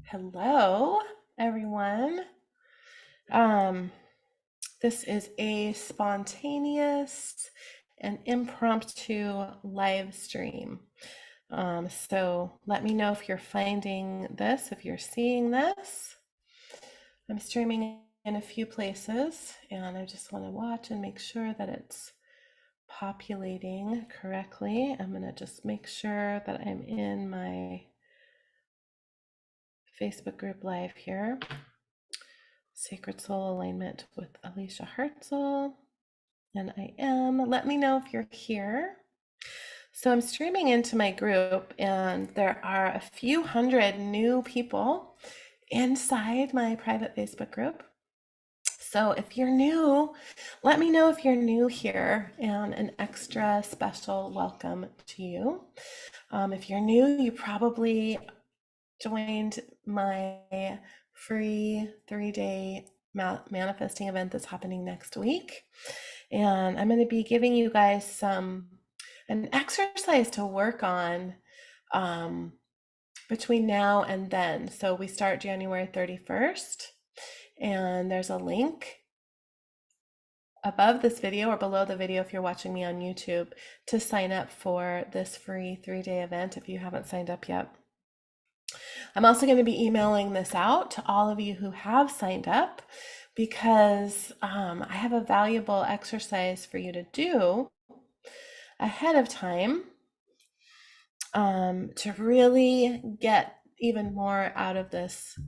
Hello, everyone. Um, this is a spontaneous and impromptu live stream. So let me know if you're finding this, if you're seeing this. I'm streaming in a few places, and I just want to watch and make sure that it's populating correctly. I'm going to just make sure that I'm in my Facebook group live here. Sacred Soul Alignment with Alicia Hartzell. And I am. Let me know if you're here. So I'm streaming into my group, and there are a few hundred new people inside my private Facebook group. So if you're new, let me know if you're new here, and an extra special welcome to you. If you're new, you probably joined my free 3-day manifesting event that's happening next week. And I'm going to be giving you guys an exercise to work on between now and then. So we start January 31st, and there's a link above this video or below the video if you're watching me on YouTube to sign up for this free 3-day event if you haven't signed up yet. I'm also going to be emailing this out to all of you who have signed up because I have a valuable exercise for you to do ahead of time to really get even more out of this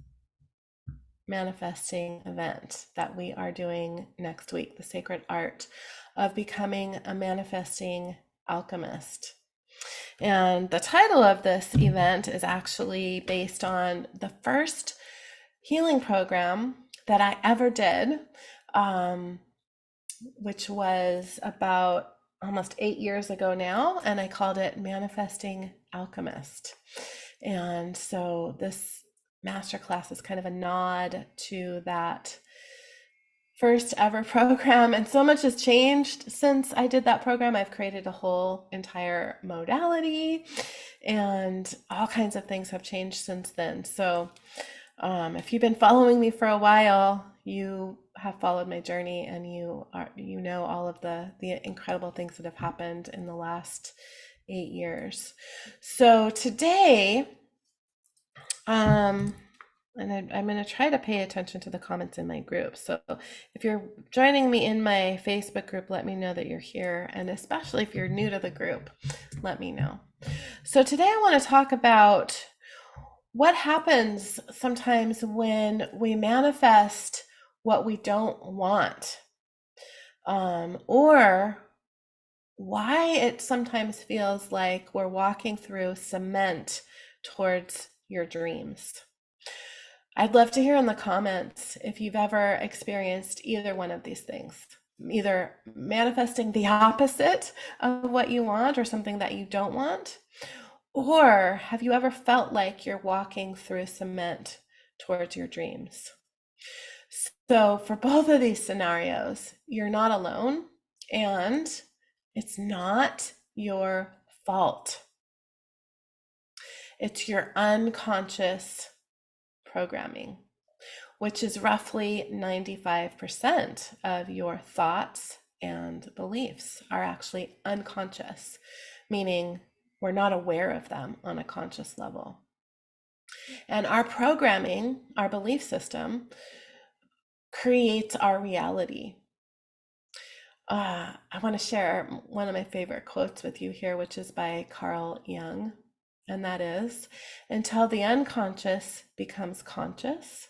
manifesting event that we are doing next week, the sacred art of becoming a manifesting alchemist. And the title of this event is actually based on the first healing program that I ever did, which was about almost 8 years ago now, and I called it Manifesting Alchemist. And so this masterclass is kind of a nod to that first ever program, and so much has changed since I did that program. I've created a whole entire modality, and all kinds of things have changed since then. So if you've been following me for a while, you have followed my journey, and you know all of the incredible things that have happened in the last 8 years. So today, and I'm going to try to pay attention to the comments in my group. So if you're joining me in my Facebook group, let me know that you're here. And especially if you're new to the group, let me know. So today I want to talk about what happens sometimes when we manifest what we don't want, or why it sometimes feels like we're walking through cement towards your dreams. I'd love to hear in the comments if you've ever experienced either one of these things, either manifesting the opposite of what you want or something that you don't want, or have you ever felt like you're walking through cement towards your dreams? So for both of these scenarios, you're not alone, and it's not your fault. It's your unconscious programming, which is roughly 95% of your thoughts and beliefs are actually unconscious, meaning we're not aware of them on a conscious level. And our programming, our belief system, creates our reality. I want to share one of my favorite quotes with you here, which is by Carl Jung. And that is, until the unconscious becomes conscious,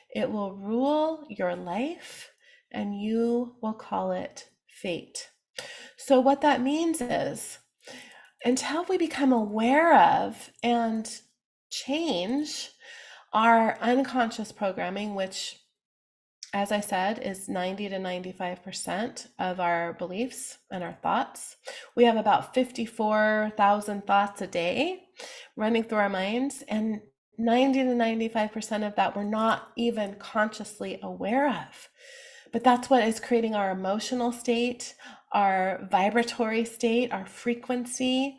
it will rule your life and you will call it fate. So what that means is, until we become aware of and change our unconscious programming, which, as I said, is 90 to 95% of our beliefs and our thoughts. We have about 54,000 thoughts a day running through our minds, and 90 to 95% of that we're not even consciously aware of. But that's what is creating our emotional state, our vibratory state, our frequency,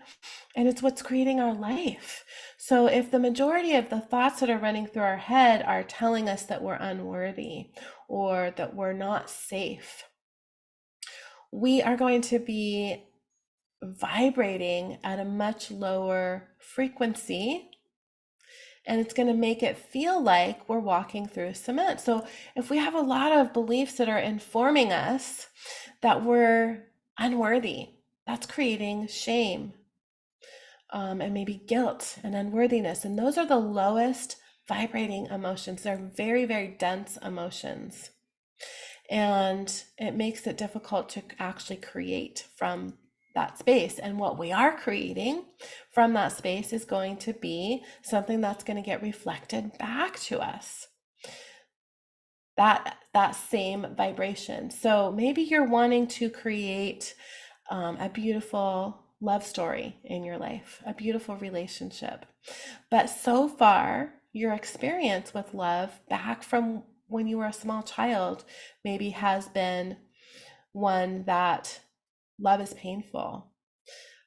and it's what's creating our life. So if the majority of the thoughts that are running through our head are telling us that we're unworthy or that we're not safe, we are going to be vibrating at a much lower frequency, and it's going to make it feel like we're walking through cement. So if we have a lot of beliefs that are informing us that we're unworthy, that's creating shame, and maybe guilt and unworthiness. And those are the lowest vibrating emotions. They're very, very dense emotions. And it makes it difficult to actually create from that space. And what we are creating from that space is going to be something that's going to get reflected back to us. That same vibration. So maybe you're wanting to create a beautiful love story in your life, a beautiful relationship. But so far, your experience with love back from when you were a small child maybe has been one that love is painful.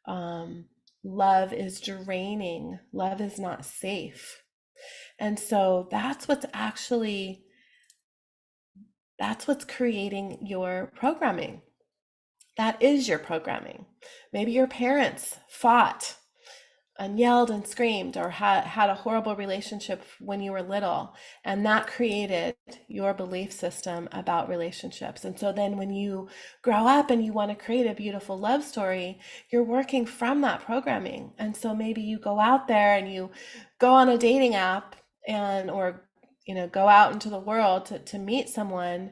Love is draining. Love is not safe. And so that's what's creating your programming. That is your programming. Maybe your parents fought and yelled and screamed or had a horrible relationship when you were little, and that created your belief system about relationships. And so then when you grow up and you want to create a beautiful love story, you're working from that programming. And so maybe you go out there and you go on a dating app or go out into the world to meet someone,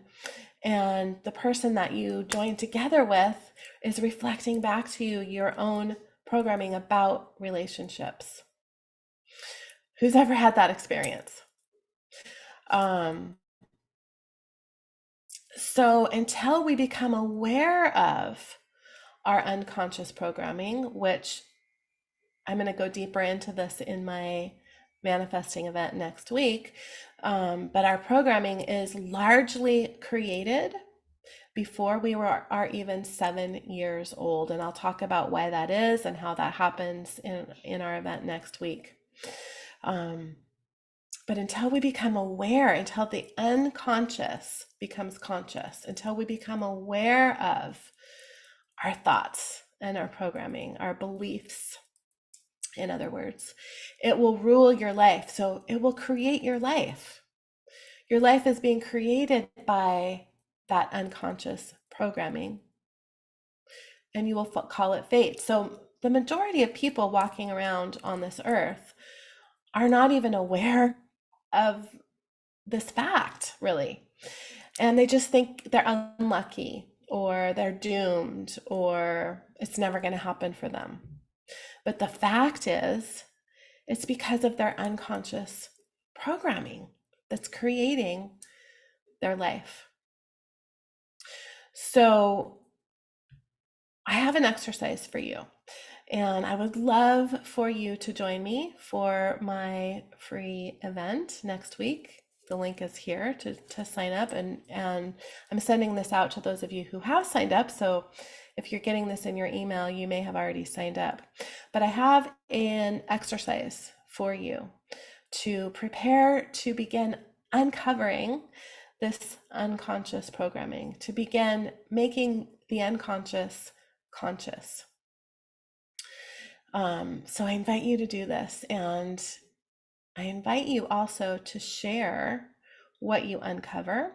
and the person that you join together with is reflecting back to you your own programming about relationships. Who's ever had that experience? So until we become aware of our unconscious programming, which I'm going to go deeper into this in my manifesting event next week, but our programming is largely created before we are even 7 years old. And I'll talk about why that is and how that happens in our event next week. But until we become aware, until the unconscious becomes conscious, until we become aware of our thoughts and our programming, our beliefs, in other words, it will rule your life. So it will create your life. Your life is being created by that unconscious programming, and you will call it fate. So the majority of people walking around on this earth are not even aware of this fact, really. And they just think they're unlucky or they're doomed or it's never going to happen for them. But the fact is, it's because of their unconscious programming that's creating their life. So I have an exercise for you, and I would love for you to join me for my free event next week. The link is here to sign up, and I'm sending this out to those of you who have signed up. So if you're getting this in your email, you may have already signed up. But I have an exercise for you to prepare to begin uncovering this unconscious programming, to begin making the unconscious conscious. So I invite you to do this, and I invite you also to share what you uncover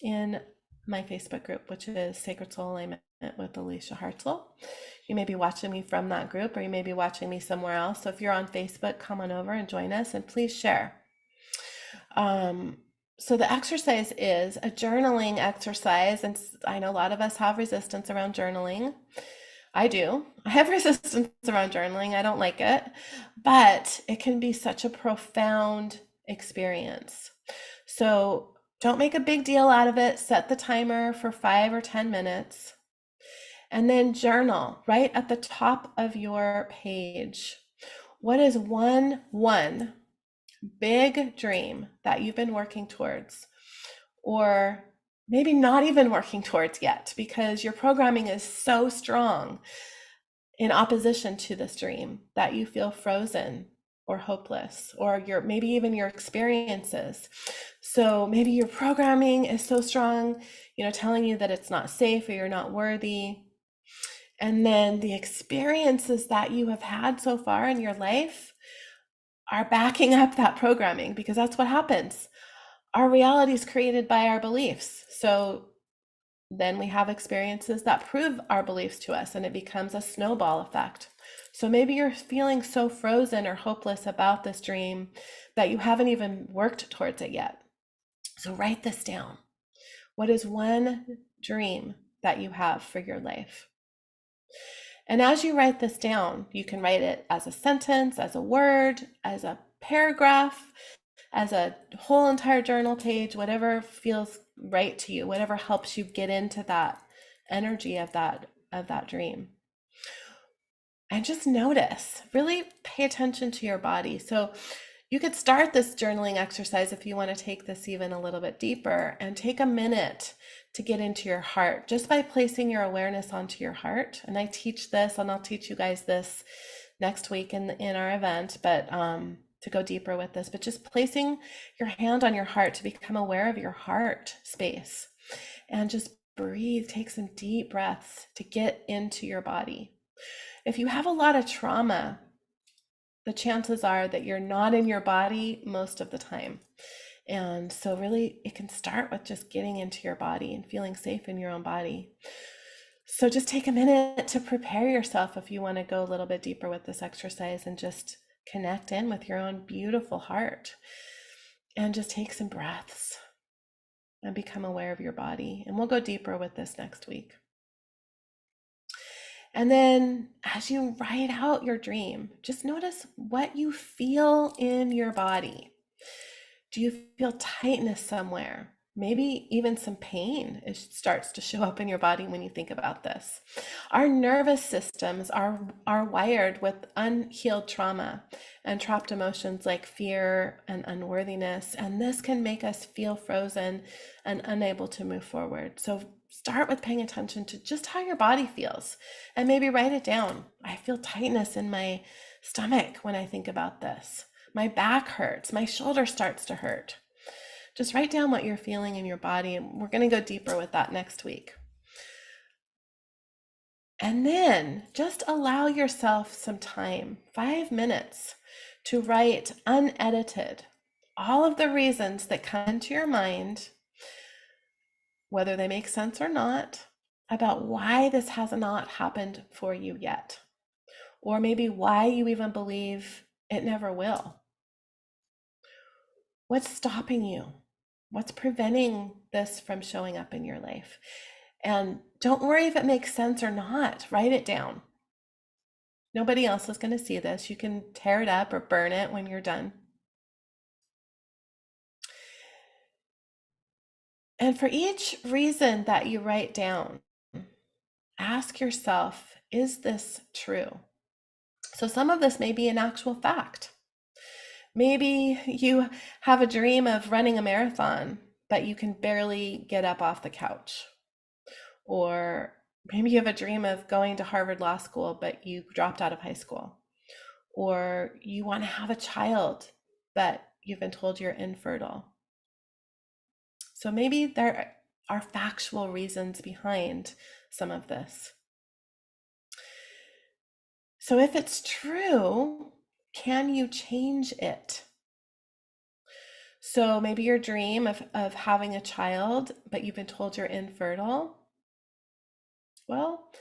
in my Facebook group, which is Sacred Soul Alignment with Alicia Hartzell. You may be watching me from that group, or you may be watching me somewhere else. So if you're on Facebook, come on over and join us, and please share. So the exercise is a journaling exercise, and I know a lot of us have resistance around journaling. I do. I have resistance around journaling. I don't like it, but it can be such a profound experience. So don't make a big deal out of it. Set the timer for 5 or 10 minutes, and then journal right at the top of your page. What is one big dream that you've been working towards, or maybe not even working towards yet because your programming is so strong in opposition to this dream that you feel frozen or hopeless, or your maybe even your experiences. So maybe your programming is so strong, telling you that it's not safe or you're not worthy. And then the experiences that you have had so far in your life are backing up that programming, because that's what happens. Our reality is created by our beliefs. So then we have experiences that prove our beliefs to us, and it becomes a snowball effect. So maybe you're feeling so frozen or hopeless about this dream that you haven't even worked towards it yet. So write this down. What is one dream that you have for your life? And as you write this down, you can write it as a sentence, as a word, as a paragraph, as a whole entire journal page, whatever feels right to you, whatever helps you get into that energy of that dream. And just notice, really pay attention to your body. So you could start this journaling exercise if you want to take this even a little bit deeper, and take a minute to get into your heart just by placing your awareness onto your heart. And I teach this, and I'll teach you guys this next week in our event, but to go deeper with this, but just placing your hand on your heart to become aware of your heart space, and just breathe, take some deep breaths to get into your body. If you have a lot of trauma, the chances are that you're not in your body most of the time. And so really it can start with just getting into your body and feeling safe in your own body. So just take a minute to prepare yourself if you want to go a little bit deeper with this exercise, and just connect in with your own beautiful heart, and just take some breaths and become aware of your body. And we'll go deeper with this next week. And then as you write out your dream, just notice what you feel in your body. Do you feel tightness somewhere? Maybe even some pain starts to show up in your body when you think about this. Our nervous systems are wired with unhealed trauma and trapped emotions like fear and unworthiness, and this can make us feel frozen and unable to move forward. So start with paying attention to just how your body feels, and maybe write it down. I feel tightness in my stomach when I think about this. My back hurts, my shoulder starts to hurt. Just write down what you're feeling in your body, and we're going to go deeper with that next week. And then just allow yourself some time, 5 minutes, to write unedited all of the reasons that come into your mind, whether they make sense or not, about why this has not happened for you yet, or maybe why you even believe it never will. What's stopping you? What's preventing this from showing up in your life? And don't worry if it makes sense or not. Write it down. Nobody else is going to see this. You can tear it up or burn it when you're done. And for each reason that you write down, ask yourself, is this true? So some of this may be an actual fact. Maybe you have a dream of running a marathon, but you can barely get up off the couch. Or maybe you have a dream of going to Harvard Law School, but you dropped out of high school. Or you want to have a child, but you've been told you're infertile. So maybe there are factual reasons behind some of this. So if it's true, can you change it? So maybe your dream of having a child, but you've been told you're infertile. Well,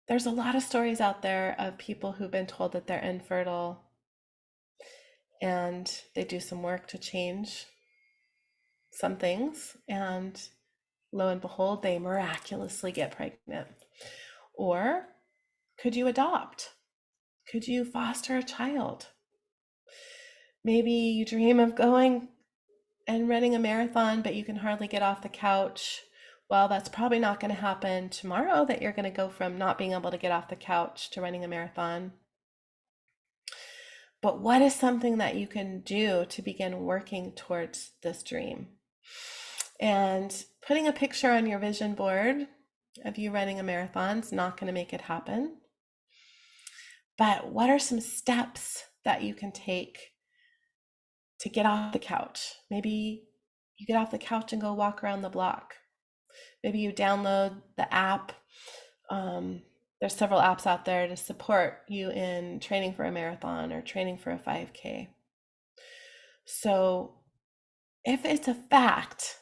there's a lot of stories out there of people who've been told that they're infertile, and they do some work to change some things, and lo and behold, they miraculously get pregnant. Or could you adopt? Could you foster a child? Maybe you dream of going and running a marathon, but you can hardly get off the couch. Well, that's probably not going to happen tomorrow, that you're going to go from not being able to get off the couch to running a marathon. But what is something that you can do to begin working towards this dream? And putting a picture on your vision board of you running a marathon is not going to make it happen. But what are some steps that you can take to get off the couch? Maybe you get off the couch and go walk around the block. Maybe you download the app. There's several apps out there to support you in training for a marathon or training for a 5K. So if it's a fact,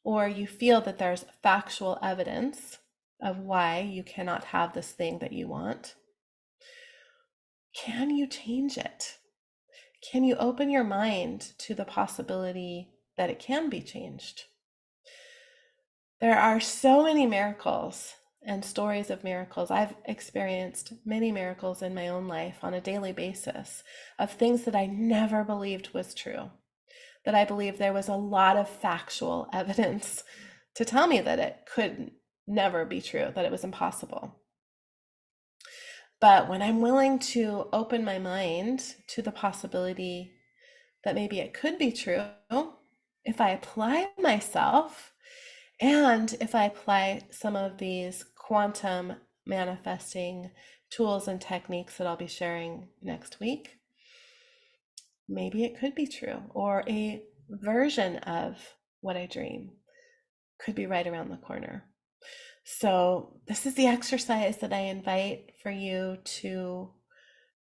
or you feel that there's factual evidence of why you cannot have this thing that you want, can you change it? Can you open your mind to the possibility that it can be changed? There are so many miracles and stories of miracles. I've experienced many miracles in my own life on a daily basis of things that I never believed was true, that I believe there was a lot of factual evidence to tell me that it could never be true, that it was impossible. But when I'm willing to open my mind to the possibility that maybe it could be true, if I apply myself and if I apply some of these quantum manifesting tools and techniques that I'll be sharing next week, maybe it could be true, or a version of what I dream could be right around the corner. So this is the exercise that I invite for you to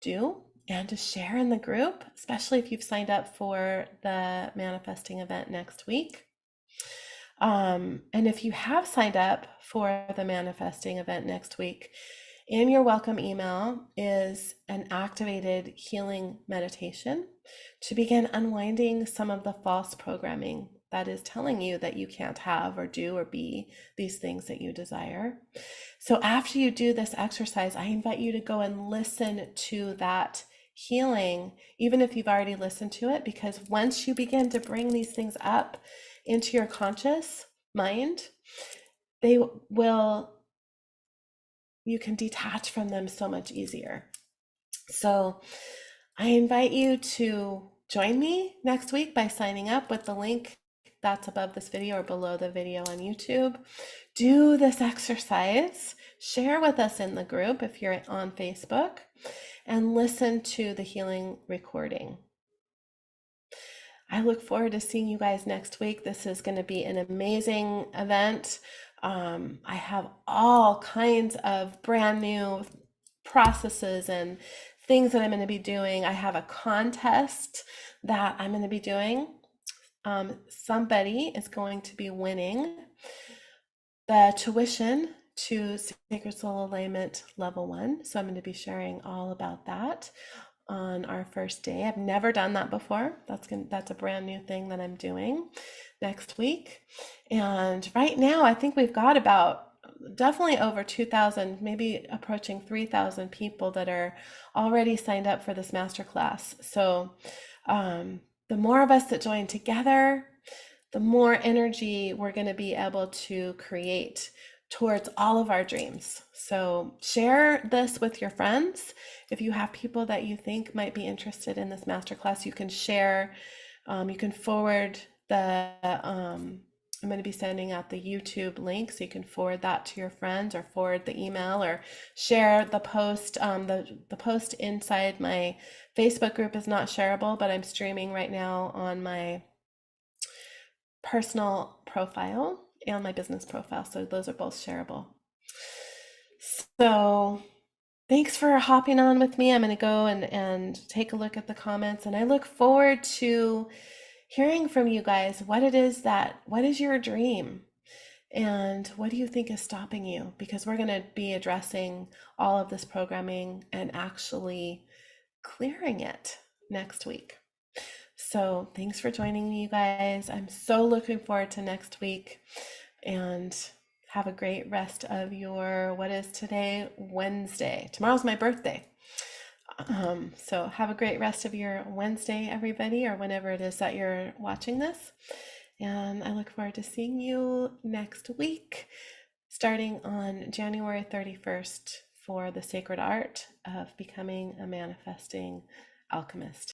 do and to share in the group, especially if you've signed up for the manifesting event next week. And if you have signed up for the manifesting event next week, in your welcome email is an activated healing meditation to begin unwinding some of the false programming that is telling you that you can't have or do or be these things that you desire. So after you do this exercise, I invite you to go and listen to that healing, even if you've already listened to it, because once you begin to bring these things up into your conscious mind, you can detach from them so much easier. So I invite you to join me next week by signing up with the link that's above this video or below the video on YouTube. Do this exercise, share with us in the group if you're on Facebook, and listen to the healing recording. I look forward to seeing you guys next week. This is going to be an amazing event. I have all kinds of brand new processes and things that I'm going to be doing. I have a contest that I'm going to be doing. Somebody is going to be winning the tuition to Sacred Soul Alignment Level 1. So I'm going to be sharing all about that on our first day. I've never done that before. That's a brand new thing that I'm doing next week. And right now, I think we've got about definitely over 2,000, maybe approaching 3,000 people that are already signed up for this masterclass. So the more of us that join together, the more energy we're going to be able to create towards all of our dreams. So share this with your friends. If you have people that you think might be interested in this masterclass, you can share, you can forward I'm going to be sending out the YouTube link, so you can forward that to your friends or forward the email or share the post. The post inside my Facebook group is not shareable, but I'm streaming right now on my personal profile and my business profile. So those are both shareable. So thanks for hopping on with me. I'm going to go and take a look at the comments, and I look forward to hearing from you guys what is your dream and what do you think is stopping you? Because we're going to be addressing all of this programming and actually clearing it next week. So thanks for joining me, you guys. I'm so looking forward to next week, and have a great rest of your, what is today? Wednesday. Tomorrow's my birthday. So have a great rest of your Wednesday, everybody, or whenever it is that you're watching this. And I look forward to seeing you next week, starting on January 31st for the sacred art of becoming a manifesting alchemist.